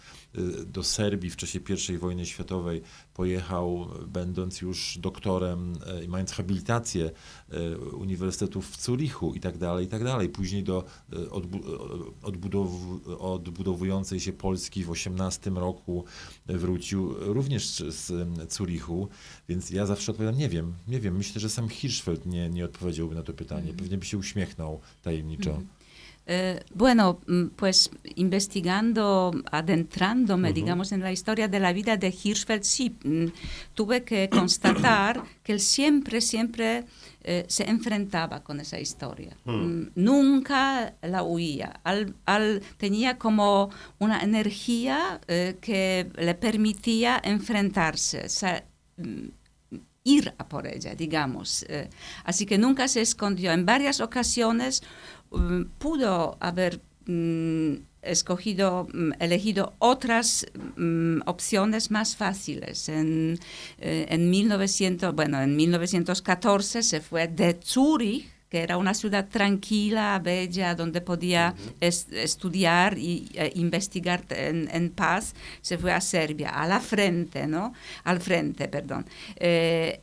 Do Serbii w czasie I wojny światowej pojechał, będąc już doktorem i mając habilitację uniwersytetów w Zurichu i tak dalej. Później do odbudowującej się Polski w 18 roku wrócił również z Zurichu, więc ja zawsze odpowiadam, nie wiem, myślę, że sam Hirschfeld nie odpowiedziałby na to pytanie, pewnie by się uśmiechnął tajemniczo. Bueno, pues investigando, adentrándome, digamos, en la historia de la vida de Hirschfeld, sí, tuve que constatar que él siempre se enfrentaba con esa historia. Nunca la huía. Tenía como una energía que le permitía enfrentarse, ir a por ella, digamos. Así que nunca se escondió. En varias ocasiones pudo haber elegido otras opciones más fáciles. En 1914 se fue de Zúrich, que era una ciudad tranquila, bella, donde podía estudiar e investigar en paz. Se fue a Serbia, al frente.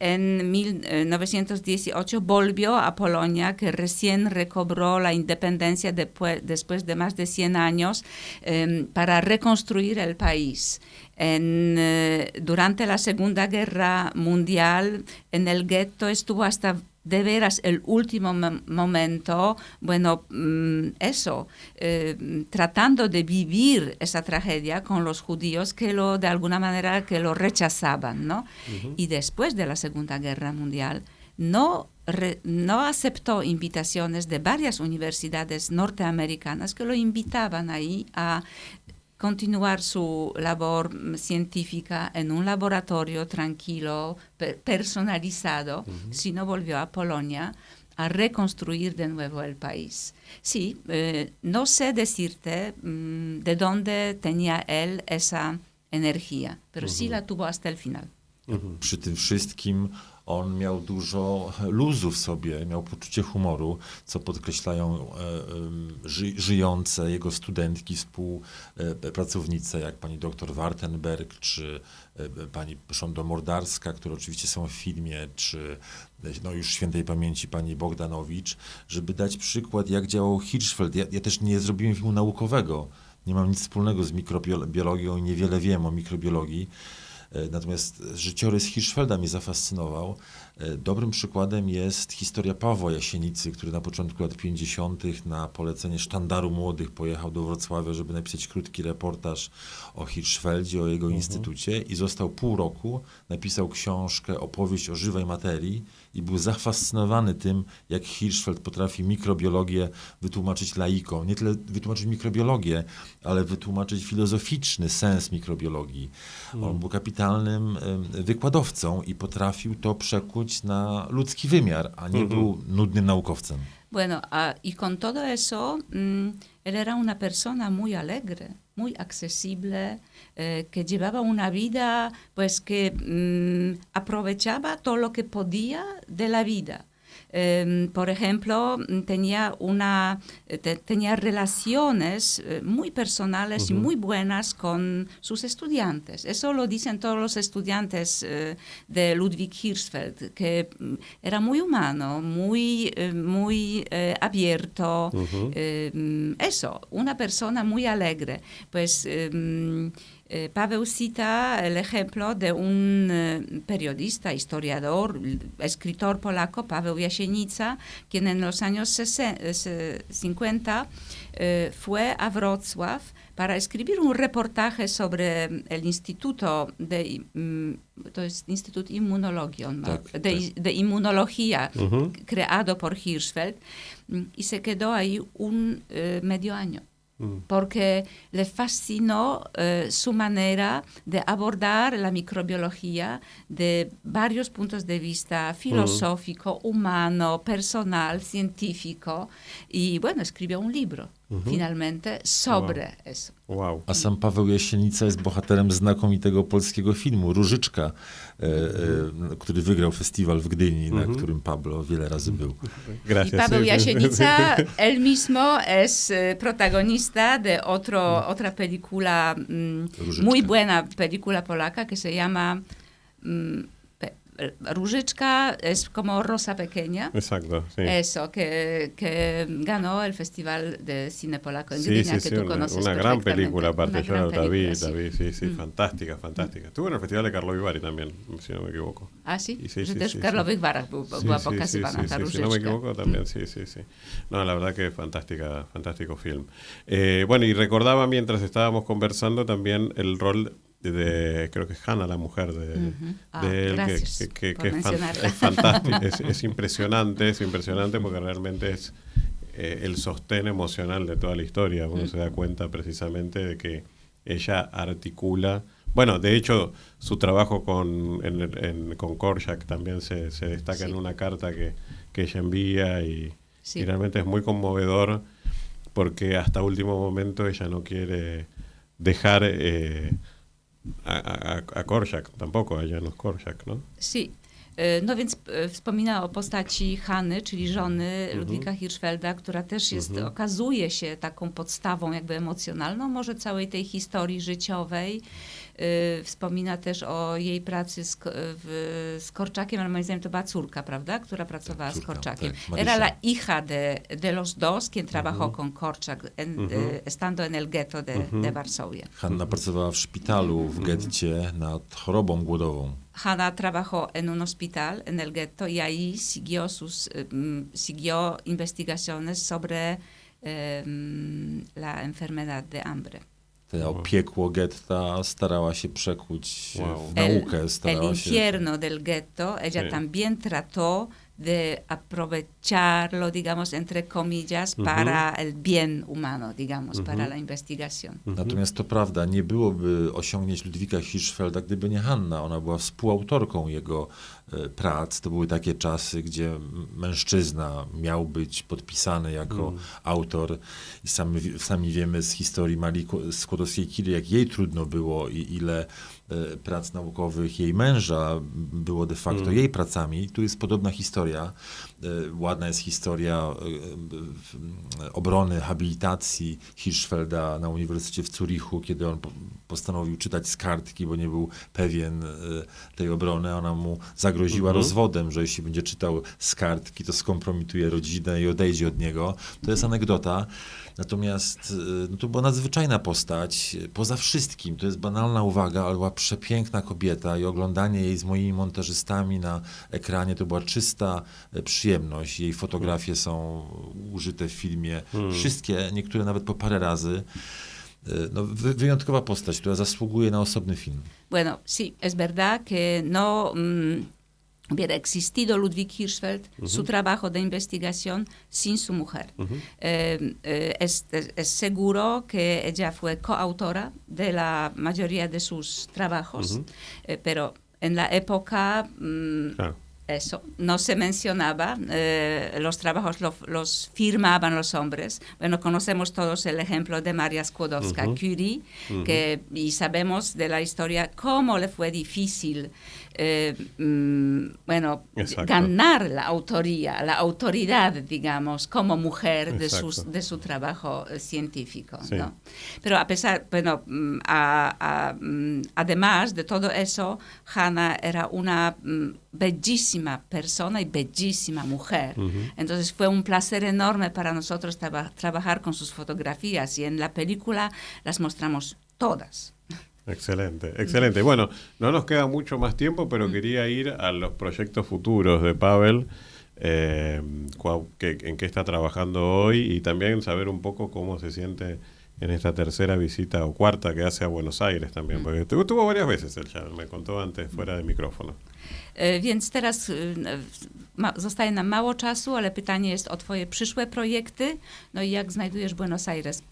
En 1918 volvió a Polonia, que recién recobró la independencia después de más de 100 años, para reconstruir el país. Durante la Segunda Guerra Mundial, en el gueto estuvo hasta de veras el último momento, tratando de vivir esa tragedia con los judíos que de alguna manera lo rechazaban, ¿no? Y después de la Segunda Guerra Mundial no aceptó invitaciones de varias universidades norteamericanas que lo invitaban ahí a continuar su labor científica en un laboratorio tranquilo, personalizado, sino volvió a Polonia a reconstruir de nuevo el país. Sí, no sé decirte de dónde tenía él esa energía, pero sí la tuvo hasta el final. Przy tym wszystkim on miał dużo luzu w sobie, miał poczucie humoru, co podkreślają żyjące jego studentki, współpracownice, jak pani dr Wartenberg, czy pani Szondomordarska, które oczywiście są w filmie, czy już świętej pamięci pani Bogdanowicz, żeby dać przykład, jak działał Hirschfeld. Ja też nie zrobiłem filmu naukowego, nie mam nic wspólnego z mikrobiologią i niewiele wiem o mikrobiologii. Natomiast życiorys Hirschfelda mnie zafascynował. Dobrym przykładem jest historia Pawła Jasienicy, który na początku lat 50. na polecenie Sztandaru Młodych pojechał do Wrocławia, żeby napisać krótki reportaż o Hirschfeldzie, o jego instytucie i został pół roku, napisał książkę, opowieść o żywej materii i był zafascynowany tym, jak Hirschfeld potrafi mikrobiologię wytłumaczyć laikom. Nie tyle wytłumaczyć mikrobiologię, ale wytłumaczyć filozoficzny sens mikrobiologii. On był kapitalnym wykładowcą i potrafił to przekuć na ludzki wymiar, a nie był nudnym naukowcem. Bueno, y con todo eso, él era una persona muy alegre, muy accesible, que llevaba una vida pues que aprovechaba todo lo que podía de la vida. Por ejemplo, tenía relaciones muy personales y muy buenas con sus estudiantes. Eso lo dicen todos los estudiantes de Ludwig Hirschfeld, que era muy humano, muy abierto. Eso, una persona muy alegre. Pues Paweł cita el ejemplo de un periodista, historiador, escritor polaco, Paweł Jasienica, quien en los años 50 fue a Wrocław para escribir un reportaje sobre el Instituto to jest Instytut Inmunologii, de Inmunología, creado por Hirschfeld, y se quedó ahí medio año. Porque le fascinó su manera de abordar la microbiología de varios puntos de vista, filosófico, humano, personal, científico. Y bueno, escribió un libro finalmente sobre eso. Wow. A sam Paweł Jasienica jest bohaterem znakomitego polskiego filmu Różyczka, który wygrał festiwal w Gdyni, na którym Pablo wiele razy był. Gracias. Y Paweł Jasienica, él mismo es protagonista de otra película, muy buena película polaca que se llama Różyczka, es como Rosa Pequeña. Exacto, sí. Eso, que ganó el Festival de Cine Polaco en Gdynia, que tú conoces una gran película, perfectamente. aparte yo la vi, sí, fantástica. Estuvo en el Festival de Karlovy Vary también, si no me equivoco. Ah, sí? I sí, Że też w Karlowych Warach była pokazywana ta Różyczka. Si no me equivoco también, sí. No, la verdad que fantástico film. Bueno, y recordaba mientras estábamos conversando también el rol de creo que es Hannah, la mujer de él, que es fantástica, es impresionante porque realmente es el sostén emocional de toda la historia. Uno se da cuenta precisamente de que ella articula. Bueno, de hecho, su trabajo con Korczak también se destaca en una carta que ella envía y realmente es muy conmovedor porque hasta último momento ella no quiere dejar a Korczak, tampoco a Janusz Korczak, ¿no? Sí. No więc wspomina o postaci Hanny, czyli żony Ludwika Hirschfelda, która też jest, okazuje się taką podstawą jakby emocjonalną może całej tej historii życiowej. Wspomina też o jej pracy z Korczakiem, ale moim zdaniem to była córka, prawda? Która pracowała z Korczakiem. Tak, Era la hija de los dos, quien trabajó con Korczak, estando en el ghetto de Varsovia. Hanna pracowała w szpitalu w getcie nad chorobą głodową. Hanna trabajó en un hospital en el ghetto y ahí siguió investigaciones sobre la enfermedad de hambre. To piekło getta starała się przekuć w naukę. El infierno del ghetto, ella también trató de aprovecharlo, digamos, entre comillas, para el bien humano, digamos, para la investigación. Natomiast to prawda, nie byłoby osiągnięć Ludwika Hirschfelda, gdyby nie Hanna. Ona była współautorką jego prac. To były takie czasy, gdzie mężczyzna miał być podpisany jako autor. I sami wiemy z historii Marii Skłodowskiej-Curie, jak jej trudno było i ile prac naukowych jej męża było de facto jej pracami. Tu jest podobna historia. Ładna jest historia obrony, habilitacji Hirschfelda na Uniwersytecie w Zurichu, kiedy on postanowił czytać z kartki, bo nie był pewien tej obrony. Ona mu zagroziła rozwodem, że jeśli będzie czytał z kartki, to skompromituje rodzinę i odejdzie od niego. To jest anegdota. Natomiast to była nadzwyczajna postać. Poza wszystkim, to jest banalna uwaga, ale była przepiękna kobieta i oglądanie jej z moimi montażystami na ekranie to była czysta przyjemność. Jej fotografie są użyte w filmie. Wszystkie, niektóre nawet po parę razy. No, wyjątkowa postać, która zasługuje na osobny film. Bueno, sí, es verdad que no hubiera existido Ludwig Hirschfeld, su trabajo de investigación, sin su mujer. Es seguro que ella fue coautora de la mayoría de sus trabajos, pero en la época... Claro. Eso, no se mencionaba, los trabajos los firmaban los hombres. Bueno, conocemos todos el ejemplo de Maria Skłodowska-Curie, y sabemos de la historia cómo le fue difícil ganar la autoridad, digamos, como mujer de su trabajo científico. Sí. ¿No? Pero a pesar, además de todo eso, Hanna era una bellísima persona y bellísima mujer. Entonces fue un placer enorme para nosotros trabajar con sus fotografías, y en la película las mostramos todas. Excelente, excelente. Bueno, no nos queda mucho más tiempo, pero quería ir a los proyectos futuros de Pavel, en qué está trabajando hoy, y también saber un poco cómo se siente en esta tercera visita o cuarta que hace a Buenos Aires también, porque estuvo varias veces él ya, me contó antes fuera de micrófono. Więc teraz zostaje nam mało czasu, ale pytanie jest o twoje przyszłe projekty. No i jak znajdujesz Buenos Aires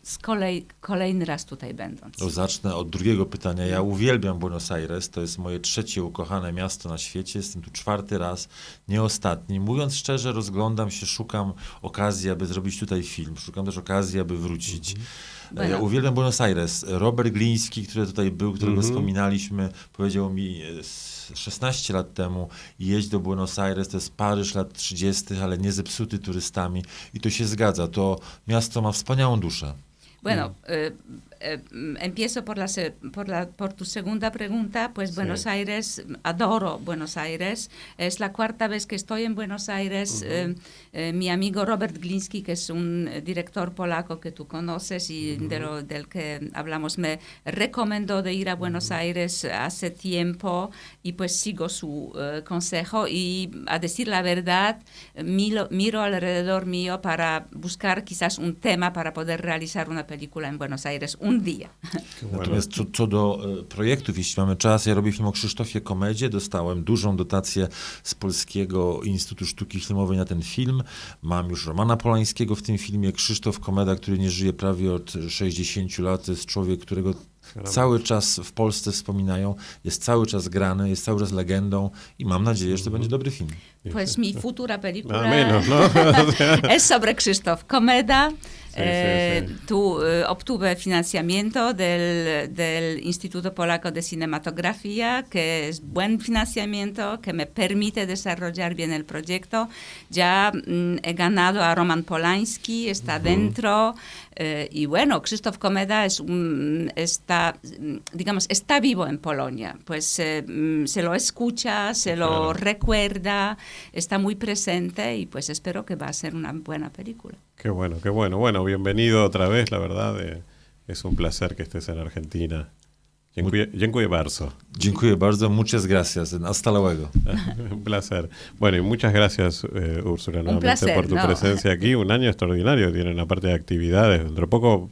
kolejny raz tutaj będąc? Zacznę od drugiego pytania. Ja uwielbiam Buenos Aires. To jest moje trzecie ukochane miasto na świecie. Jestem tu 4. raz, nie ostatni. Mówiąc szczerze, rozglądam się, szukam okazji, aby zrobić tutaj film. Szukam też okazji, aby wrócić. Ja uwielbiam Buenos Aires. Robert Gliński, który tutaj był, którego wspominaliśmy, powiedział mi 16 lat temu: jedź do Buenos Aires, to jest Paryż lat 30., ale nie zepsuty turystami. I to się zgadza. To miasto ma wspaniałą duszę. Bueno, empiezo por tu segunda pregunta. Pues Buenos Aires, adoro Buenos Aires. Es la 4ª vez que estoy en Buenos Aires. Mi amigo Robert Gliński, que es un director polaco que tú conoces y del que hablamos, me recomendó de ir a Buenos Aires hace tiempo, y pues sigo su consejo, y a decir la verdad, miro alrededor mío para buscar quizás un tema para poder realizar una película en Buenos Aires un día. Natomiast co do projektów, jeśli mamy czas, ja robię film o Krzysztofie Komedzie. Dostałem dużą dotację z Polskiego Instytutu Sztuki Filmowej na ten film. Mam już Romana Polańskiego w tym filmie. Krzysztof Komeda, który nie żyje prawie od 60 lat, to jest człowiek, którego cały czas w Polsce wspominają, jest cały czas grany, jest cały czas legendą, i mam nadzieję, że to będzie dobry film. Pues mi futura película es sobre Krzysztof Komeda. Tu obtuve financiamiento del Instituto Polaco de Cinematografía, que es buen financiamiento, que me permite desarrollar bien el proyecto. Ya he ganado a Roman Polański, está dentro. Y bueno, Krzysztof Komeda está vivo en Polonia. Pues se lo escucha, se lo recuerda, está muy presente, y pues espero que va a ser una buena película. Qué bueno, qué bueno. Bueno, bienvenido otra vez, la verdad. Es un placer que estés en Argentina. Dziękuję bardzo. Dziękuję bardzo, muchas gracias. Hasta luego. Un placer. Bueno, y muchas gracias, Úrsula, nuevamente por tu presencia aquí. Un año extraordinario, tienen aparte de actividades. Dentro de poco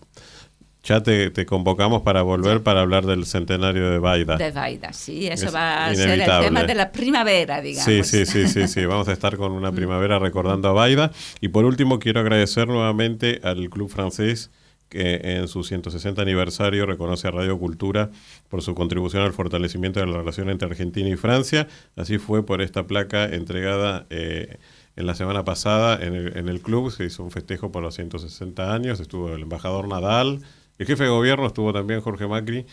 ya te convocamos para volver para hablar del centenario de Baida. De Baida, sí, eso va a ser el tema de la primavera, digamos. Sí, vamos a estar con una primavera recordando a Baida. Y por último, quiero agradecer nuevamente al Club Francés, que en su 160 aniversario reconoce a Radio Cultura por su contribución al fortalecimiento de la relación entre Argentina y Francia. Así fue por esta placa entregada en la semana pasada en el club. Se hizo un festejo por los 160 años, estuvo el embajador Nadal, el jefe de gobierno estuvo también, Jorge Macri,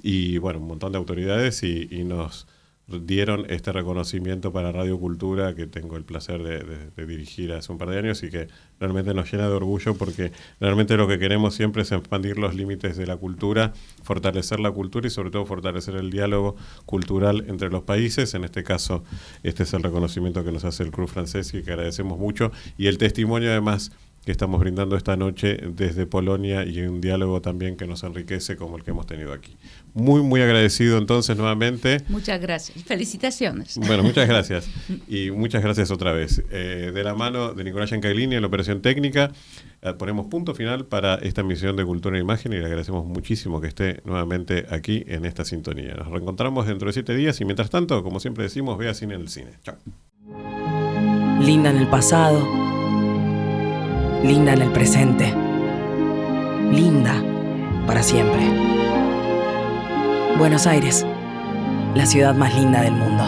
y bueno, un montón de autoridades, y nos dieron este reconocimiento para Radio Cultura, que tengo el placer de dirigir hace un par de años, y que realmente nos llena de orgullo, porque realmente lo que queremos siempre es expandir los límites de la cultura, fortalecer la cultura y sobre todo fortalecer el diálogo cultural entre los países. En este caso, este es el reconocimiento que nos hace el Club Francés, y que agradecemos mucho, y el testimonio además que estamos brindando esta noche desde Polonia y un diálogo también que nos enriquece como el que hemos tenido aquí. Muy, muy agradecido entonces nuevamente. Muchas gracias. Felicitaciones. Bueno, muchas gracias. Y muchas gracias otra vez. De la mano de Nicolás Giancaglini en la operación técnica, ponemos punto final para esta emisión de Cultura e Imagen y le agradecemos muchísimo que esté nuevamente aquí en esta sintonía. Nos reencontramos dentro de 7 días y mientras tanto, como siempre decimos, vea cine en el cine. Chao. Linda en el pasado, linda en el presente, linda para siempre. Buenos Aires, la ciudad más linda del mundo.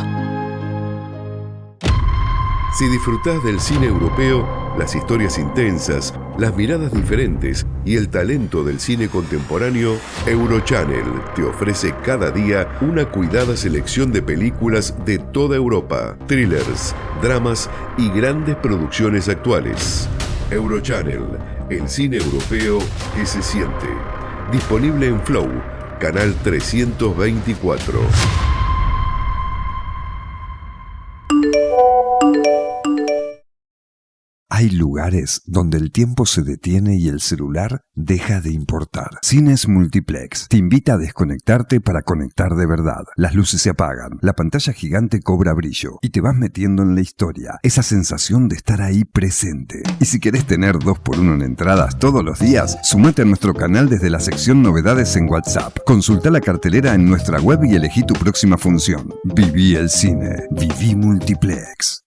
Si disfrutás del cine europeo, las historias intensas, las miradas diferentes y el talento del cine contemporáneo, Eurochannel te ofrece cada día una cuidada selección de películas de toda Europa, thrillers, dramas y grandes producciones actuales. Eurochannel, el cine europeo que se siente. Disponible en Flow, canal 324. Hay lugares donde el tiempo se detiene y el celular deja de importar. Cines Multiplex te invita a desconectarte para conectar de verdad. Las luces se apagan, la pantalla gigante cobra brillo y te vas metiendo en la historia. Esa sensación de estar ahí presente. Y si querés tener 2x1 en entradas todos los días, sumate a nuestro canal desde la sección Novedades en WhatsApp. Consulta la cartelera en nuestra web y elegí tu próxima función. Viví el cine. Viví Multiplex.